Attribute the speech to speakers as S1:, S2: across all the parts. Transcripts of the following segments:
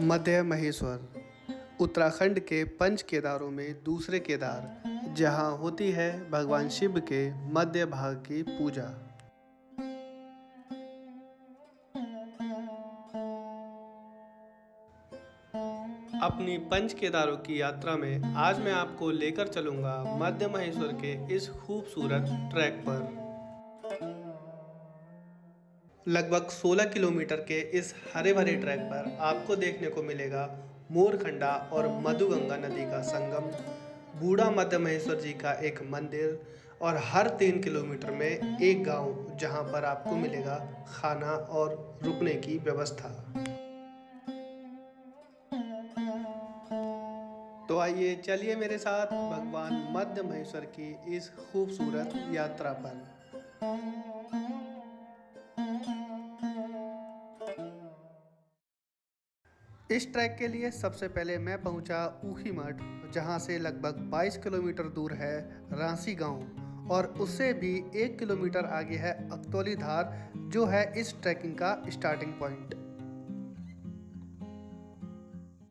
S1: मध्य महेश्वर उत्तराखंड के पंच केदारों में दूसरे केदार, जहां होती है भगवान शिव के मध्य भाग की पूजा। अपनी पंच केदारों की यात्रा में आज मैं आपको लेकर चलूंगा मध्य महेश्वर के इस खूबसूरत ट्रैक पर। लगभग 16 किलोमीटर के इस हरे भरे ट्रैक पर आपको देखने को मिलेगा मोरखंडा और मधुगंगा नदी का संगम, बूढ़ा मध्य महेश्वर जी का एक मंदिर और हर 3 किलोमीटर में एक गांव जहां पर आपको मिलेगा खाना और रुकने की व्यवस्था। तो आइए चलिए मेरे साथ भगवान मध्य महेश्वर की इस खूबसूरत यात्रा पर। इस ट्रैक के लिए सबसे पहले मैं पहुंचा ऊखीमठ, जहां से लगभग 22 किलोमीटर दूर है रांसी गांव और उससे भी 1 किलोमीटर आगे है अकतौली धार, जो है इस ट्रैकिंग का स्टार्टिंग पॉइंट।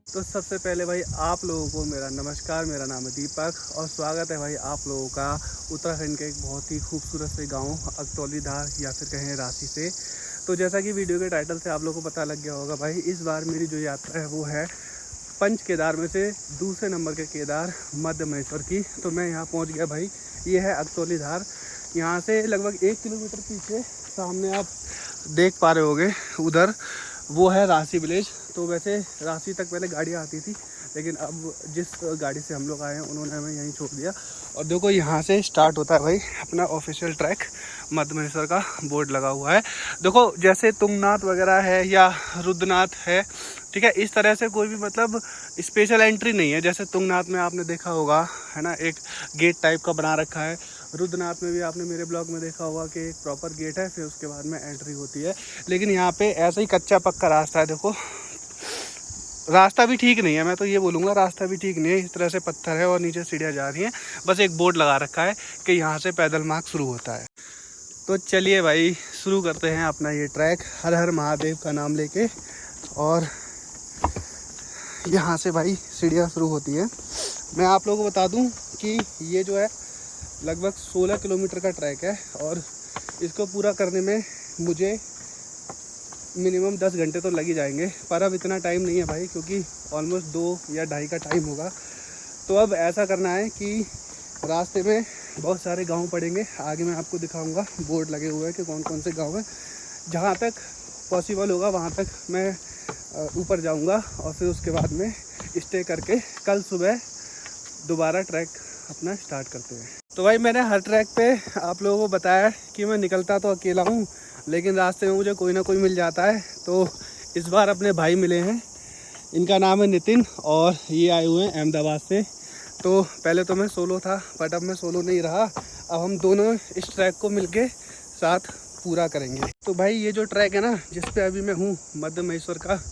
S1: तो सबसे पहले भाई आप लोगों को मेरा नमस्कार। मेरा नाम है दीपक और स्वागत है भाई आप लोगों का उत्तराखंड के एक बहुत ही खूबसूरत से गांव अकतौली धार या फिर कहें रांसी से। तो जैसा कि वीडियो के टाइटल से आप लोगों को पता लग गया होगा भाई, इस बार मेरी जो यात्रा है वो है पंच केदार में से दूसरे नंबर के केदार मध्य महेश्वर की। तो मैं यहाँ पहुँच गया भाई, ये है अकतौली धार। यहाँ से लगभग 1 किलोमीटर पीछे सामने आप देख पा रहे होगे, उधर वो है रांसी विलेज। तो वैसे रांसी तक पहले गाड़ी आती थी, लेकिन अब जिस गाड़ी से हम लोग आए हैं उन्होंने हमें यहीं छोड़ दिया। और देखो यहाँ से स्टार्ट होता है भाई अपना ऑफिशियल ट्रैक, मध्य महेश्वर का बोर्ड लगा हुआ है। देखो जैसे तुंगनाथ वगैरह है या रुद्रनाथ है, ठीक है, इस तरह से कोई भी मतलब स्पेशल एंट्री नहीं है। जैसे तुंगनाथ में आपने देखा होगा है ना, एक गेट टाइप का बना रखा है। रुद्रनाथ में भी आपने मेरे ब्लॉग में देखा होगा कि एक प्रॉपर गेट है, फिर उसके बाद में एंट्री होती है। लेकिन यहाँ पे ऐसा ही कच्चा पक्का रास्ता है। देखो रास्ता भी ठीक नहीं है, मैं तो ये बोलूँगा रास्ता भी ठीक नहीं है। इस तरह से पत्थर है और नीचे सीढ़ियाँ जा रही हैं। बस एक बोर्ड लगा रखा है कि यहाँ से पैदल मार्ग शुरू होता है। तो चलिए भाई शुरू करते हैं अपना ये ट्रैक हर हर महादेव का नाम लेके। और यहाँ से भाई सीढ़ियाँ शुरू होती है। मैं आप लोगों को बता दूँ कि ये जो है लगभग 16 किलोमीटर का ट्रैक है और इसको पूरा करने में मुझे मिनिमम 10 घंटे तो लग ही जाएंगे। पर अब इतना टाइम नहीं है भाई, क्योंकि ऑलमोस्ट 2 या 2.5 का टाइम होगा। तो अब ऐसा करना है कि रास्ते में बहुत सारे गांव पड़ेंगे, आगे मैं आपको दिखाऊंगा, बोर्ड लगे हुए हैं कि कौन कौन से गांव हैं। जहां तक पॉसिबल होगा वहां तक मैं ऊपर जाऊंगा और फिर उसके बाद में स्टे करके कल सुबह दोबारा ट्रैक अपना स्टार्ट करते हैं। तो भाई मैंने हर ट्रैक पे आप लोगों को बताया कि मैं निकलता तो अकेला हूँ, लेकिन रास्ते में मुझे कोई ना कोई मिल जाता है। तो इस बार अपने भाई मिले हैं, इनका नाम है नितिन और ये आए हुए हैं अहमदाबाद से। तो पहले तो मैं सोलो था, बट अब मैं सोलो नहीं रहा। अब हम दोनों इस ट्रैक को मिलके साथ पूरा करेंगे। तो भाई ये जो ट्रैक है ना, जिस पे अभी मैं हूँ मध्य महेश्वर का,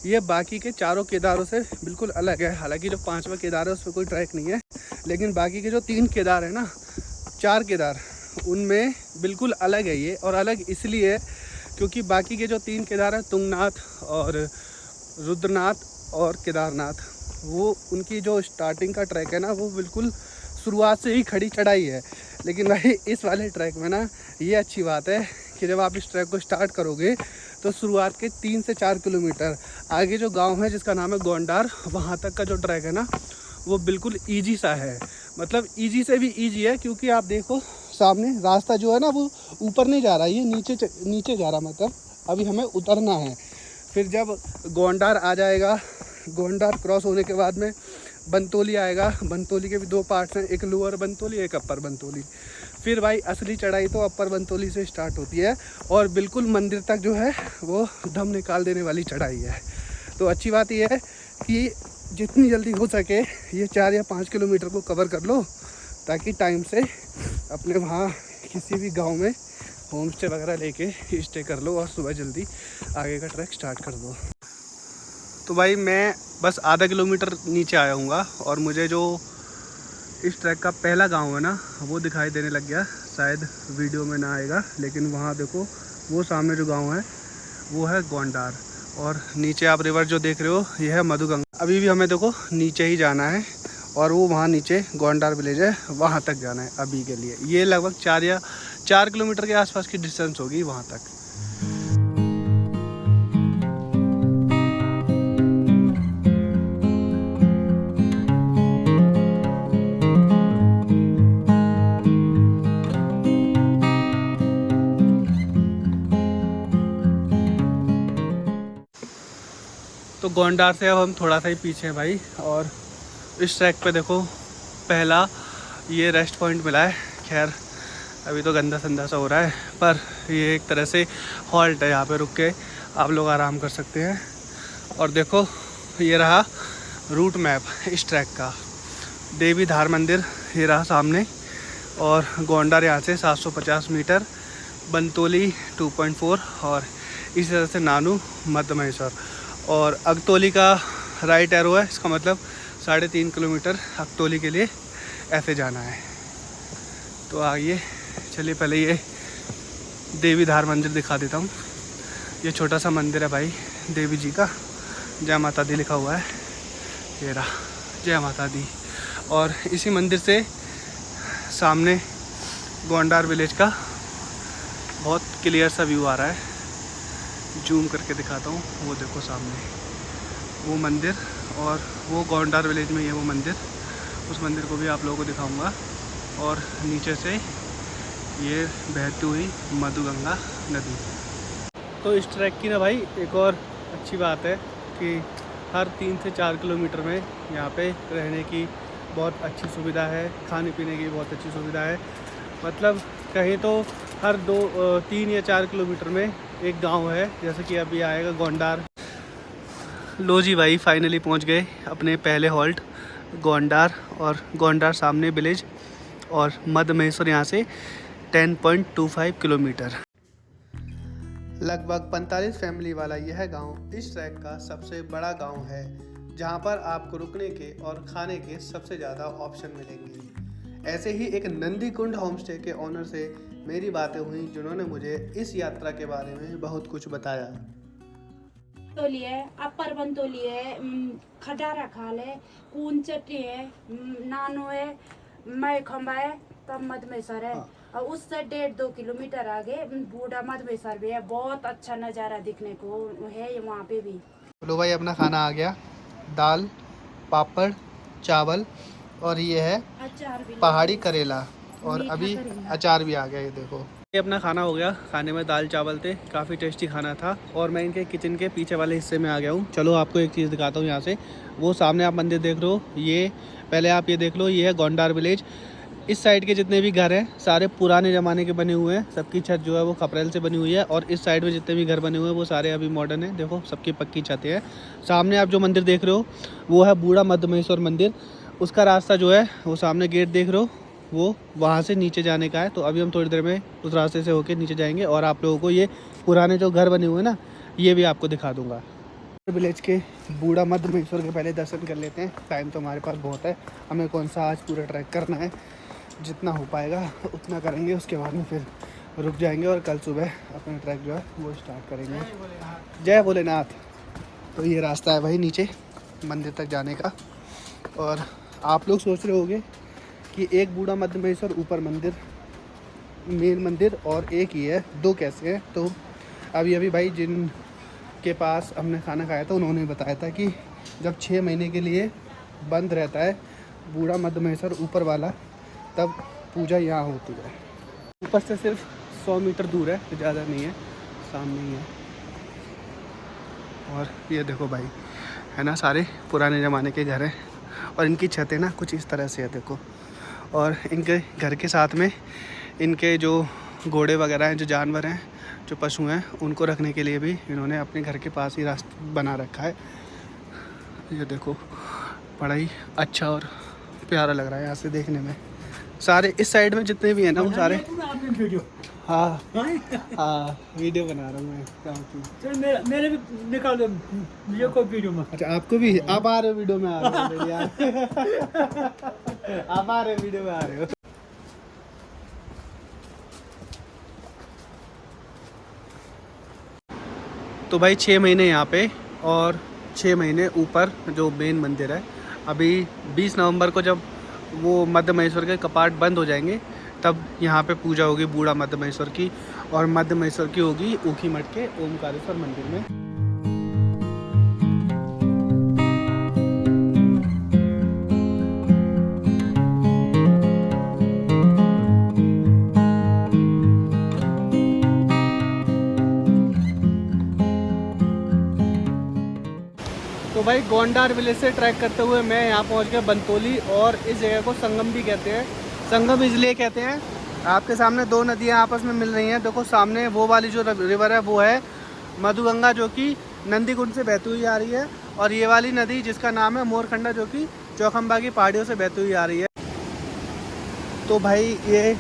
S1: ये बाकी के चारों केदारों से बिल्कुल अलग है। हालांकि जो 5वां केदार है उस पर कोई ट्रैक नहीं है, लेकिन बाकी के जो 3 केदार है ना, 4 केदार, उनमें बिल्कुल अलग है ये। और अलग इसलिए है क्योंकि बाकी के जो 3 केदार हैं, तुंगनाथ और रुद्रनाथ और केदारनाथ, वो उनकी जो स्टार्टिंग का ट्रैक है ना, वो बिल्कुल शुरुआत से ही खड़ी चढ़ाई है। लेकिन भाई इस वाले ट्रैक में ना ये अच्छी बात है कि जब आप इस ट्रैक को स्टार्ट करोगे तो शुरुआत के 3 से 4 किलोमीटर आगे जो गांव है जिसका नाम है गोंडार, वहाँ तक का जो ट्रैक है ना, वो बिल्कुल ईजी सा है। मतलब ईजी से भी ईजी है, क्योंकि आप देखो सामने रास्ता जो है ना वो ऊपर नहीं जा रहा, ये नीचे जा रहा। मतलब अभी हमें उतरना है। फिर जब गोंडार आ जाएगा, गोंडार क्रॉस होने के बाद में बनतोली आएगा। बनतोली के भी 2 पार्ट्स हैं, एक लोअर बनतोली एक अपर बनतोली। फिर भाई असली चढ़ाई तो अपर बनतोली से स्टार्ट होती है और बिल्कुल मंदिर तक जो है वो दम निकाल देने वाली चढ़ाई है। तो अच्छी बात यह है कि जितनी जल्दी हो सके ये 4 या 5 किलोमीटर को कवर कर लो, ताकि टाइम से अपने वहाँ किसी भी गांव में होम स्टे वगैरह लेके स्टे कर लो और सुबह जल्दी आगे का ट्रैक स्टार्ट कर दो। तो भाई मैं बस आधा किलोमीटर नीचे आया हूँगा और मुझे जो इस ट्रैक का पहला गांव है ना, वो दिखाई देने लग गया। शायद वीडियो में ना आएगा, लेकिन वहाँ देखो वो सामने जो गांव है वो है गोंडार। और नीचे आप रिवर जो देख रहे हो ये है मधुगंगा। अभी भी हमें देखो नीचे ही जाना है और वो वहाँ नीचे गोंडार विलेज है, वहाँ तक जाना है अभी के लिए। ये लगभग 4 किलोमीटर के आसपास की डिस्टेंस होगी वहाँ तक। तो गोंडार से अब हम थोड़ा सा ही पीछे हैं भाई, और इस ट्रैक पे देखो पहला ये रेस्ट पॉइंट मिला है। खैर अभी तो गंदा संदा सा हो रहा है, पर ये एक तरह से हॉल्ट है, यहाँ पे रुक के आप लोग आराम कर सकते हैं। और देखो ये रहा रूट मैप इस ट्रैक का। देवी धार मंदिर ये रहा सामने, और गोंडार यहाँ से 750 मीटर, बनतोली 2.4, और इसी तरह से नानू मध्य महेश्वर। और अगतोली का राइट एरो है, इसका मतलब 3.5 किलोमीटर अगतोली के लिए ऐसे जाना है। तो आइए चलिए पहले ये देवी धार मंदिर दिखा देता हूँ। ये छोटा सा मंदिर है भाई देवी जी का, जय माता दी लिखा हुआ है, ये रहा जय माता दी। और इसी मंदिर से सामने गोंडार विलेज का बहुत क्लियर सा व्यू आ रहा है। जूम करके दिखाता हूँ, वो देखो सामने वो मंदिर, और वो गोंडार विलेज में ये वो मंदिर, उस मंदिर को भी आप लोगों को दिखाऊंगा। और नीचे से ये बहती हुई मधुगंगा नदी। तो इस ट्रैक की ना भाई एक और अच्छी बात है कि हर 3 से 4 किलोमीटर में यहाँ पे रहने की बहुत अच्छी सुविधा है, खाने पीने की बहुत अच्छी सुविधा है। मतलब कहीं तो हर 3 या 4 किलोमीटर में एक गांव है, जैसे कि अभी आएगा गोंडार। लो जी भाई फाइनली पहुंच गए अपने पहले हॉल्ट गोंडार, और गोंडार सामने विलेज, और मध्य महेश्वर यहाँ से 10.25 किलोमीटर। लगभग 45 फैमिली वाला यह गांव इस ट्रैक का सबसे बड़ा गांव है, जहां पर आपको रुकने के और खाने के सबसे ज़्यादा ऑप्शन मिलेंगे। ऐसे ही एक नंदी कुंड होम स्टे के ऑनर से मेरी बातें हुई, जिन्होंने मुझे इस यात्रा के बारे में बहुत कुछ बताया।
S2: तोली है, अपर बनतोली है, खटारा खाल है, कून चट्टी है, नानो है, मई खंबा है, तब मधमेसर है। और उससे 1.5-2 किलोमीटर आगे बूढ़ा मधमेसर भी है। बहुत अच्छा नज़ारा दिखने को है वहाँ पे भी।
S1: लो भाई अपना खाना आ गया, दाल, पापड़, चावल, और ये है पहाड़ी करेला, और अभी अचार भी आ गया। ये देखो ये अपना खाना हो गया। खाने में दाल चावल थे, काफ़ी टेस्टी खाना था। और मैं इनके किचन के पीछे वाले हिस्से में आ गया हूँ। चलो आपको एक चीज़ दिखाता हूँ। यहाँ से वो सामने आप मंदिर देख रहे हो, ये पहले आप ये देख लो, ये है गोंडार विलेज। इस साइड के जितने भी घर हैं सारे पुराने ज़माने के बने हुए हैं, सबकी छत जो है वो खपरेल से बनी हुई है। और इस साइड में जितने भी घर बने हुए हैं वो सारे अभी मॉडर्न हैं, देखो सबकी पक्की छतें हैं। सामने आप जो मंदिर देख रहे हो वो है बूढ़ा मध्य महेश्वर मंदिर। उसका रास्ता जो है वो सामने गेट देख रहे हो, वो वहाँ से नीचे जाने का है। तो अभी हम थोड़ी देर में उस रास्ते से होके नीचे जाएंगे, और आप लोगों को ये पुराने जो घर बने हुए हैं ना, ये भी आपको दिखा दूँगा। विलेज के बूढ़ा मध्य महेश्वर के पहले दर्शन कर लेते हैं। टाइम तो हमारे पास बहुत है, हमें कौन सा आज पूरा ट्रैक करना है, जितना हो पाएगा उतना करेंगे। उसके बाद में फिर रुक जाएंगे और कल सुबह अपना ट्रैक जो है वो स्टार्ट करेंगे। जय भोलेनाथ। तो ये रास्ता है भाई नीचे मंदिर तक जाने का। और आप लोग सोच रहे होंगे कि एक बूढ़ा मध्य महेश्वर ऊपर मंदिर, मेन मंदिर, और एक ही है, दो कैसे हैं? तो अभी भाई जिन के पास हमने खाना खाया था उन्होंने बताया था कि जब 6 महीने के लिए बंद रहता है बूढ़ा मध्य महेश्वर ऊपर वाला, तब पूजा यहाँ होती है। ऊपर से सिर्फ 100 मीटर दूर है, ज़्यादा नहीं है, सामने ही है। और ये देखो भाई है ना, सारे पुराने ज़माने के घर हैं, और इनकी छतें ना कुछ इस तरह से है देखो। और इनके घर के साथ में इनके जो घोड़े वगैरह हैं, जो जानवर हैं, जो पशु हैं, उनको रखने के लिए भी इन्होंने अपने घर के पास ही रास्ता बना रखा है। ये देखो बड़ा ही अच्छा और प्यारा लग रहा है यहाँ से देखने में। सारे इस साइड में जितने भी हैं ना वो सारे, हाँ हाँ वीडियो बना रहा हूँ मैं।
S3: चल मेरे भी निकाल दो मुझे कोई वीडियो में।
S1: अच्छा आपको भी, आप आ रहे हो वीडियो में? आ रहे हो यार आप आ रहे हो वीडियो में, आ रहे हो। तो भाई 6 महीने यहाँ पे और 6 महीने ऊपर जो मेन मंदिर है। अभी 20 नवंबर को जब वो मध्य महेश्वर के कपाट बंद हो जाएंगे तब यहाँ पे पूजा होगी बूढ़ा मध्य महेश्वर की, और मध्य महेश्वर की होगी ऊखीमठ के ओमकारेश्वर मंदिर में। तो भाई गोंडार विलेज से ट्रैक करते हुए मैं यहाँ पहुँच गया बंतोली, और इस जगह को संगम भी कहते हैं। संगम इसलिए कहते हैं, आपके सामने दो नदियाँ आपस में मिल रही हैं। देखो सामने वो वाली जो रिवर है वो है मधुगंगा, जो कि नंदीकुंड से बहती हुई आ रही है, और ये वाली नदी जिसका नाम है मोरखंडा, जो कि चौखंबा की पहाड़ियों से बहती हुई आ रही है। तो भाई ये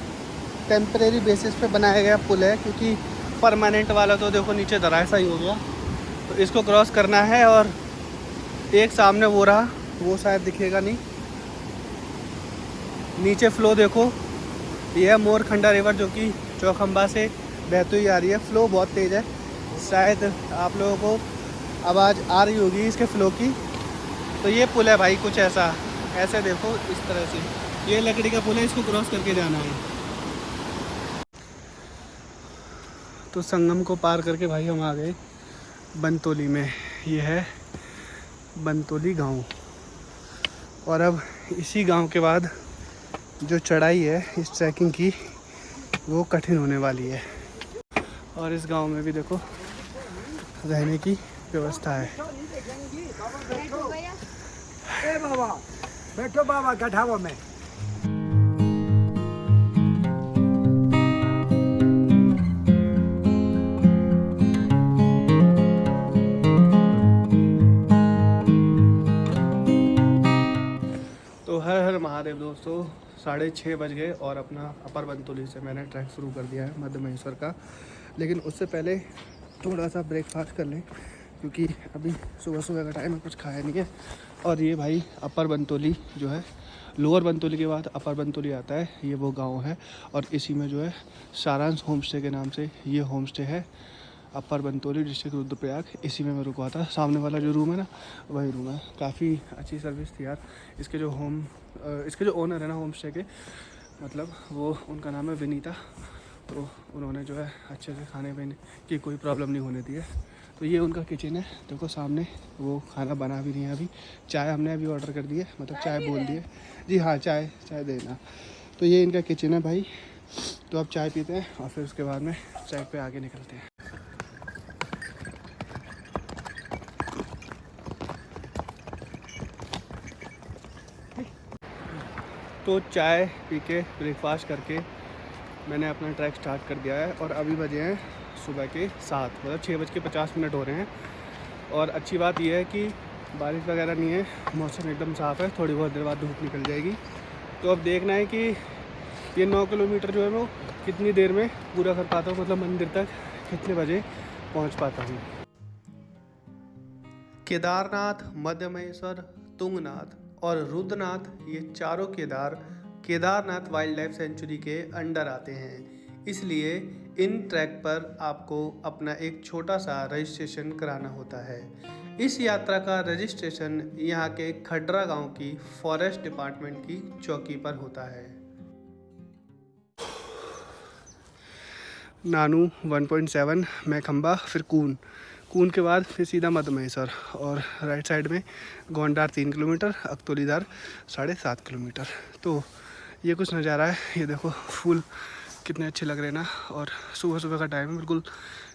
S1: टेम्परेरी बेसिस पे बनाया गया पुल है, क्योंकि परमानेंट वाला तो देखो नीचे धराशायी ही हो गया। तो इसको क्रॉस करना है, और एक सामने वो रहा, वो शायद दिखेगा नहीं, नीचे फ्लो देखो, ये है मोरखंडा रिवर जो कि चौखंबा से बहती हुई आ रही है। फ्लो बहुत तेज़ है, शायद आप लोगों को आवाज़ आ रही होगी इसके फ्लो की। तो ये पुल है भाई कुछ ऐसा, ऐसे देखो इस तरह से, ये लकड़ी का पुल है, इसको क्रॉस करके जाना है। तो संगम को पार करके भाई हम आ गए बंतोली में। ये है बंतोली गांव, और अब इसी गांव के बाद जो चढ़ाई है इस ट्रैकिंग की वो कठिन होने वाली है। और इस गांव में भी देखो रहने की व्यवस्था है।
S3: बाबा बैठो, बाबा गठावा में।
S1: तो हर हर महादेव दोस्तों, 6:30 बज गए और अपना अपर बंतोली से मैंने ट्रैक शुरू कर दिया है मध्य महेश्वर का। लेकिन उससे पहले थोड़ा सा ब्रेकफास्ट कर लें, क्योंकि अभी सुबह सुबह का टाइम है, कुछ खाया नहीं है। और ये भाई अपर बंतोली जो है, लोअर बंतोली के बाद अपर बंतोली आता है, ये वो गांव है। और इसी में जो है सारांश होम स्टे के नाम से ये होम स्टे है, अपर बंतोली डिस्ट्रिक्ट रुद्रप्रयाग। इसी में मैं रुका था। सामने वाला जो रूम है ना, वही रूम है। काफ़ी अच्छी सर्विस थी यार। इसके जो ओनर है ना होम स्टे के, मतलब वो, उनका नाम है विनीता। तो उन्होंने जो है अच्छे से खाने पीने की कोई प्रॉब्लम नहीं होने दी है। तो ये उनका किचन है, देखो सामने। वो खाना बना भी नहीं है अभी। चाय हमने अभी ऑर्डर कर दी है, मतलब चाय बोल दी है जी, हाँ चाय देना। तो ये इनका किचन है भाई। तो अब चाय पीते हैं और फिर उसके बाद में ट्रैक पे आगे निकलते हैं। तो चाय पी के ब्रेकफास्ट करके मैंने अपना ट्रैक स्टार्ट कर दिया है, और अभी बजे हैं सुबह के 7, मतलब 6:50 हो रहे हैं। और अच्छी बात यह है कि बारिश वगैरह नहीं है, मौसम एकदम साफ़ है। थोड़ी बहुत देर बाद धूप निकल जाएगी। तो अब देखना है कि ये 9 किलोमीटर जो है वो कितनी देर में पूरा कर पाता हूँ, मतलब मंदिर तक कितने बजे पहुँच पाता हूँ। केदारनाथ, मध्य महेश्वर, तुंगनाथ और रुद्रनाथ, ये चारों केदारनाथ वाइल्ड लाइफ सेंचुरी के अंडर आते हैं। इसलिए इन ट्रैक पर आपको अपना एक छोटा सा रजिस्ट्रेशन कराना होता है। इस यात्रा का रजिस्ट्रेशन यहाँ के खड्रा गांव की फॉरेस्ट डिपार्टमेंट की चौकी पर होता है। नानू 1.7, मैखंबा, फिर कून के बाद फिर सीधा मध्य महेश्वर, और राइट साइड में गोंडार 3 किलोमीटर, अकतौलीदार 7.5 किलोमीटर। तो ये कुछ नज़ारा है। ये देखो फूल कितने अच्छे लग रहे हैं ना, और सुबह सुबह का टाइम है, बिल्कुल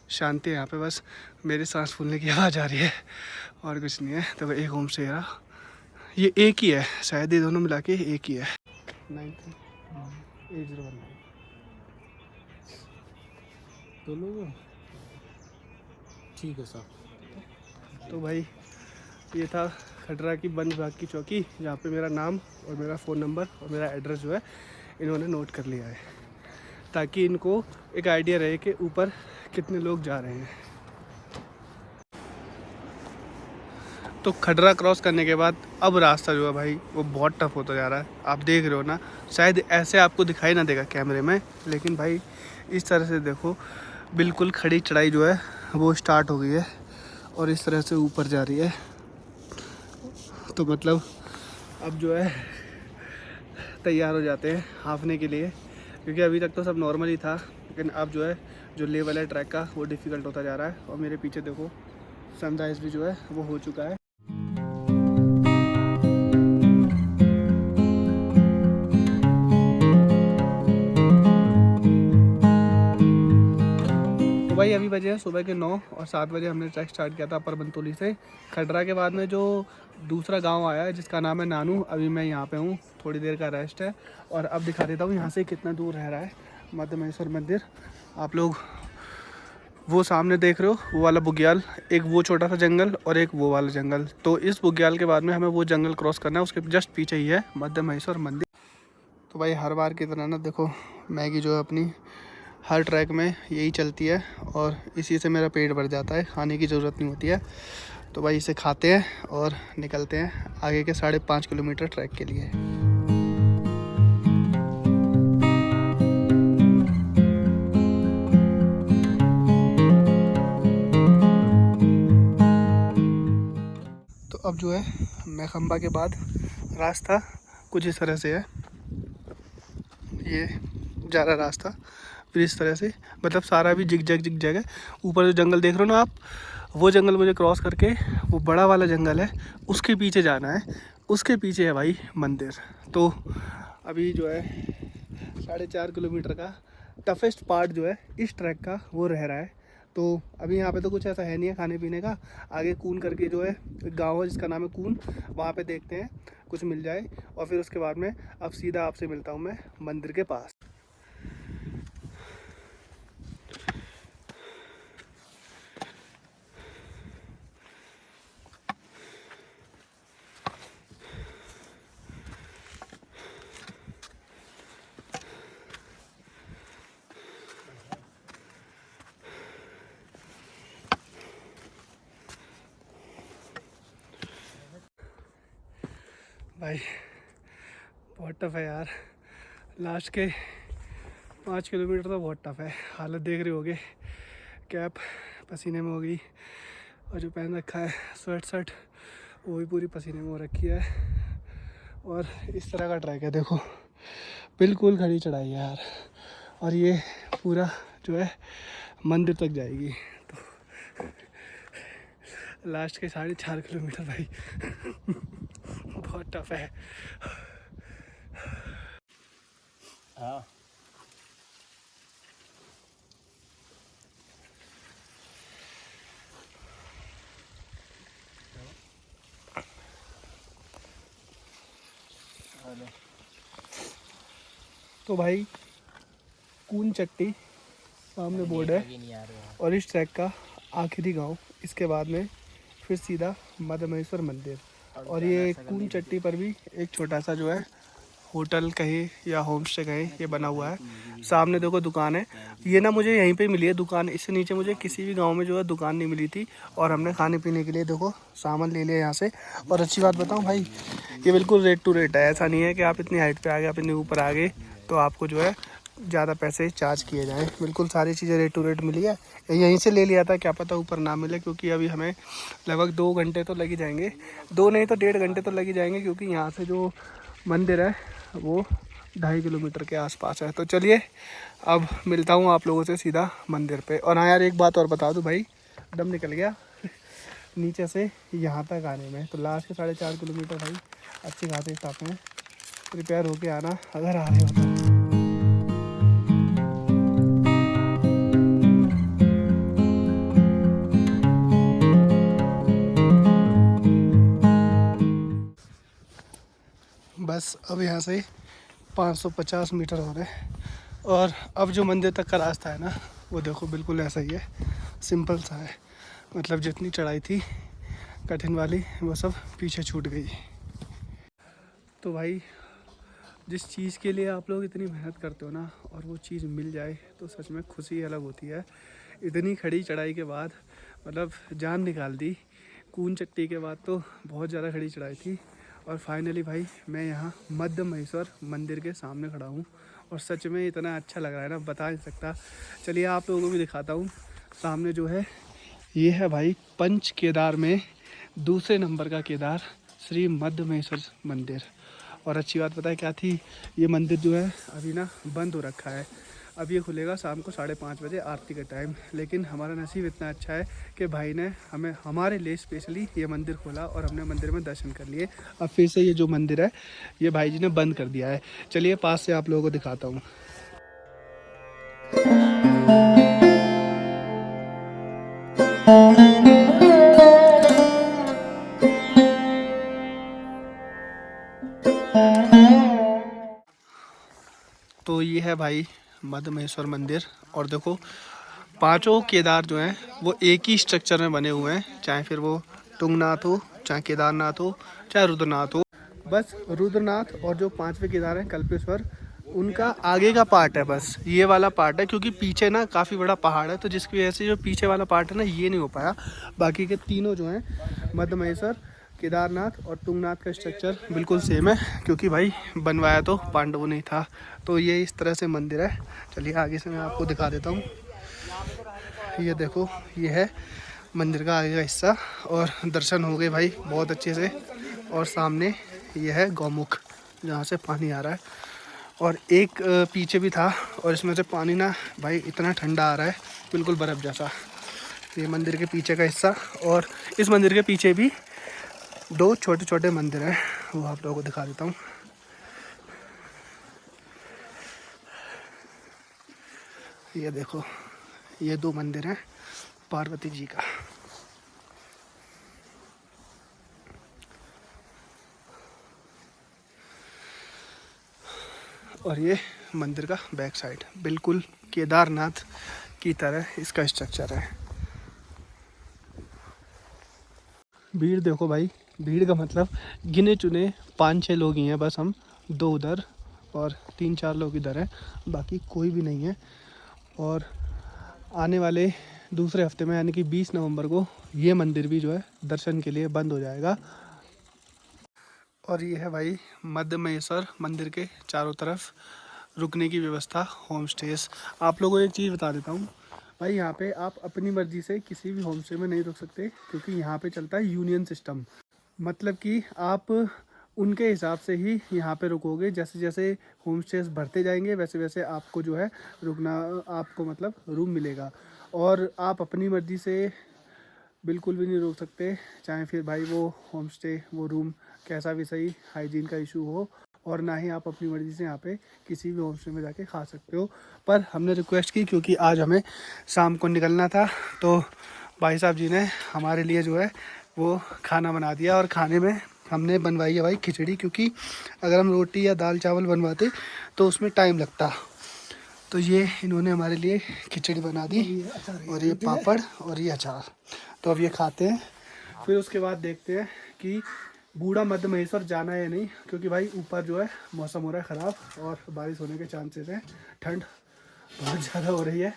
S1: शांति है यहाँ पे। बस मेरी सांस फूलने की आवाज़ आ रही है और कुछ नहीं है। तो एक होम स्टे रहा, ये एक ही है शायद, ये दोनों मिला के एक ही है। 938019 तो लोग ठीक है सर। तो भाई ये था खड्रा की वन विभाग की चौकी, जहाँ पे मेरा नाम और मेरा फ़ोन नंबर और मेरा एड्रेस जो है इन्होंने नोट कर लिया है, ताकि इनको एक आइडिया रहे कि ऊपर कितने लोग जा रहे हैं। तो खड्रा क्रॉस करने के बाद अब रास्ता जो है भाई वो बहुत टफ होता जा रहा है। आप देख रहे हो ना, शायद ऐसे आपको दिखाई ना देगा कैमरे में, लेकिन भाई इस तरह से देखो, बिल्कुल खड़ी चढ़ाई जो है वो स्टार्ट हो गई है। और इस तरह से ऊपर जा रही है। तो मतलब अब जो है तैयार हो जाते हैं हाँफने के लिए, क्योंकि अभी तक तो सब नॉर्मल ही था, लेकिन अब जो है जो लेवल है ट्रैक का वो डिफ़िकल्ट होता जा रहा है। और मेरे पीछे देखो सनराइज़ भी जो है वो हो चुका है। तो भाई अभी बजे हैं सुबह के 9 और 7 बजे हमने ट्रैक स्टार्ट किया था अपर बंतोली से। खटरा के बाद में जो दूसरा गांव आया है जिसका नाम है नानू, अभी मैं यहाँ पे हूँ, थोड़ी देर का रेस्ट है। और अब दिखा देता हूँ यहाँ से कितना दूर रह रहा है मध्य महेश्वर मंदिर। आप लोग वो सामने देख रहे हो वो वाला बुग्याल, एक वो छोटा सा जंगल और एक वो वाला जंगल। तो इस बुग्याल के बाद में हमें वो जंगल क्रॉस करना है, उसके जस्ट पीछे ही है मध्य महेश्वर मंदिर। तो भाई हर बार की तरह ना देखो मैगी जो है अपनी हर ट्रैक में यही चलती है और इसी से मेरा पेट भर जाता है, खाने की ज़रूरत नहीं होती है। तो भाई इसे खाते हैं और निकलते हैं आगे के 5.5 किलोमीटर ट्रैक के लिए। तो अब जो है मैखंबा के बाद रास्ता कुछ इस तरह से है, ये जा रहा रास्ता फिर इस तरह से, मतलब सारा भी जिग जैग है। ऊपर जो जंगल देख रहे हो ना आप, वो जंगल मुझे क्रॉस करके वो बड़ा वाला जंगल है उसके पीछे जाना है, उसके पीछे है भाई मंदिर। तो अभी जो है 4.5 किलोमीटर का टफेस्ट पार्ट जो है इस ट्रैक का वो रह रहा है। तो अभी यहाँ पे तो कुछ ऐसा है नहीं है खाने पीने का, आगे कून करके जो है एक गाँव है जिसका नाम है कून, वहाँ पे देखते हैं कुछ मिल जाए और फिर उसके बाद में अब सीधा आपसे मिलता हूँ मैं मंदिर के पास। भाई बहुत टफ है यार, लास्ट के 5 किलोमीटर तो बहुत टफ है। हालत देख रहे होगे, कैप पसीने में हो गई और जो पहन रखा है स्वेट शर्ट वो भी पूरी पसीने में हो रखी है। और इस तरह का ट्रैक है देखो, बिल्कुल खड़ी चढ़ाई है यार, और ये पूरा जो है मंदिर तक जाएगी। तो लास्ट के 4.5 किलोमीटर भाई बहुत टफ है।
S3: हाँ
S1: तो भाई कून चट्टी सामने बोर्ड है और इस ट्रैक का आखिरी गांव, इसके बाद में फिर सीधा मध्य महेश्वर मंदिर। और ये कून चट्टी पर भी एक छोटा सा जो है होटल कहे या होम स्टे कहे ये बना हुआ है। सामने देखो दुकान है, ये ना मुझे यहीं पे मिली है दुकान, इससे नीचे मुझे किसी भी गांव में जो है दुकान नहीं मिली थी। और हमने खाने पीने के लिए देखो सामान ले लिया यहाँ से। और अच्छी बात बताऊँ भाई, ये बिल्कुल रेट टू रेट है, ऐसा नहीं है कि आप इतनी हाइट पे आ गए, आप इतने ऊपर आ गए तो आपको जो है ज़्यादा पैसे चार्ज किए जाएँ। बिल्कुल सारी चीज़ें रेट टू रेट मिली है। यहीं से ले लिया था, क्या पता ऊपर ना मिले, क्योंकि अभी हमें लगभग 2 घंटे तो लग ही जाएंगे, 2 नहीं तो 1.5 घंटे तो लग ही जाएंगे, क्योंकि यहाँ से जो मंदिर है वो 2.5 किलोमीटर के आसपास है। तो चलिए अब मिलता हूँ आप लोगों से सीधा मंदिर पे। और हाँ यार एक बात और बता दूँ भाई, दम निकल गया नीचे से यहाँ तक आने में। तो लास्ट के 4.5 किलोमीटर भाई अच्छी खासी टफ है, प्रिपेयर होके आना अगर आ रहे हो तो। बस अब यहाँ से 550 मीटर हो रहे हैं और अब जो मंदिर तक का रास्ता है ना वो देखो बिल्कुल ऐसा ही है, सिंपल सा है। मतलब जितनी चढ़ाई थी कठिन वाली वो सब पीछे छूट गई। तो भाई जिस चीज़ के लिए आप लोग इतनी मेहनत करते हो ना और वो चीज़ मिल जाए तो सच में खुशी अलग होती है। इतनी खड़ी चढ़ाई के बाद मतलब जान निकाल दी। कून चट्टी के बाद तो बहुत ज़्यादा खड़ी चढ़ाई थी और फाइनली भाई मैं यहाँ मध्य महेश्वर मंदिर के सामने खड़ा हूँ और सच में इतना अच्छा लग रहा है ना बता नहीं सकता। चलिए आप लोगों को भी दिखाता हूँ। सामने जो है ये है भाई पंच केदार में दूसरे नंबर का केदार, श्री मध्यमेश्वर मंदिर। और अच्छी बात पता है क्या थी, ये मंदिर जो है अभी ना बंद हो रखा है। अब ये खुलेगा शाम को 5:30 बजे आरती का टाइम। लेकिन हमारा नसीब इतना अच्छा है कि भाई ने हमें हमारे लिए स्पेशली ये मंदिर खोला और हमने मंदिर में दर्शन कर लिए। अब फिर से ये जो मंदिर है ये भाई जी ने बंद कर दिया है। चलिए पास से आप लोगों को दिखाता हूँ। तो ये है भाई मध्यमेश्वर मंदिर। और देखो पांचों केदार जो हैं वो एक ही स्ट्रक्चर में बने हुए हैं, चाहे फिर वो तुंगनाथ हो, चाहे केदारनाथ हो, चाहे रुद्रनाथ हो। बस रुद्रनाथ और जो 5वें केदार हैं कल्पेश्वर, उनका आगे का पार्ट है, बस ये वाला पार्ट है, क्योंकि पीछे ना काफ़ी बड़ा पहाड़ है, तो जिसकी वजह से जो पीछे वाला पार्ट है ना ये नहीं हो पाया। बाकी के तीनों जो हैं मध्यमेश्वर, केदारनाथ और तुंगनाथ का स्ट्रक्चर बिल्कुल सेम है, क्योंकि भाई बनवाया तो पांडवों ने था। तो ये इस तरह से मंदिर है। चलिए आगे से मैं आपको दिखा देता हूँ। ये देखो ये है मंदिर का आगे का हिस्सा। और दर्शन हो गए भाई बहुत अच्छे से। और सामने ये है गौमुख जहाँ से पानी आ रहा है। और एक पीछे भी था, और इसमें से पानी ना भाई इतना ठंडा आ रहा है, बिल्कुल बर्फ़ जैसा। ये मंदिर के पीछे का हिस्सा। और इस मंदिर के पीछे भी 2 छोटे छोटे मंदिर हैं, वो आप लोगों को दिखा देता हूँ। ये देखो ये 2 मंदिर हैं पार्वती जी का। और ये मंदिर का बैक साइड बिल्कुल केदारनाथ की तरह इसका स्ट्रक्चर है। भीड़ देखो भाई, भीड़ का मतलब गिने चुने 5-6 लोग ही हैं बस, हम 2 उधर और 3-4 लोग इधर हैं, बाकी कोई भी नहीं है। और आने वाले दूसरे हफ्ते में यानी कि 20 नवंबर को ये मंदिर भी जो है दर्शन के लिए बंद हो जाएगा। और ये है भाई मध्यमेश्वर मंदिर के चारों तरफ रुकने की व्यवस्था, होम स्टेज। आप लोगों को एक चीज़ बता देता हूँ भाई, यहाँ पे आप अपनी मर्ज़ी से किसी भी होम स्टे में नहीं रुक सकते, क्योंकि यहाँ पे चलता है यूनियन सिस्टम। मतलब कि आप उनके हिसाब से ही यहाँ पे रुकोगे। जैसे जैसे होम स्टेज भरते जाएंगे वैसे वैसे आपको जो है रुकना, आपको मतलब रूम मिलेगा। और आप अपनी मर्ज़ी से बिल्कुल भी नहीं रोक सकते, चाहे फिर भाई वो होम स्टे, वो रूम कैसा भी सही, हाइजीन का इशू हो। और ना ही आप अपनी मर्ज़ी से यहाँ पे किसी भी होम स्टे में जाके खा सकते हो। पर हमने रिक्वेस्ट की, क्योंकि आज हमें शाम को निकलना था, तो भाई साहब जी ने हमारे लिए जो है वो खाना बना दिया। और खाने में हमने बनवाई है भाई खिचड़ी, क्योंकि अगर हम रोटी या दाल चावल बनवाते तो उसमें टाइम लगता। तो ये इन्होंने हमारे लिए खिचड़ी बना दी, और ये पापड़ और ये अचार। तो अब ये खाते हैं, फिर उसके बाद देखते हैं कि बूढ़ा मध्यमेश्वर जाना है या नहीं, क्योंकि भाई ऊपर जो है मौसम हो रहा है ख़राब और बारिश होने के चांसेस हैं। ठंड बहुत ज़्यादा हो रही है,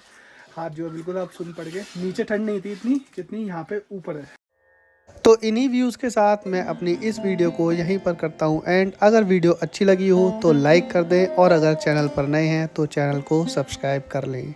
S1: हाथ जो है बिल्कुल आप सुन पड़ गए। नीचे ठंड नहीं थी इतनी जितनी यहाँ पे ऊपर है। तो इन्हीं व्यूज़ के साथ मैं अपनी इस वीडियो को यहीं पर करता हूँ एंड। अगर वीडियो अच्छी लगी हो तो लाइक कर दें, और अगर चैनल पर नए हैं तो चैनल को सब्सक्राइब कर लें।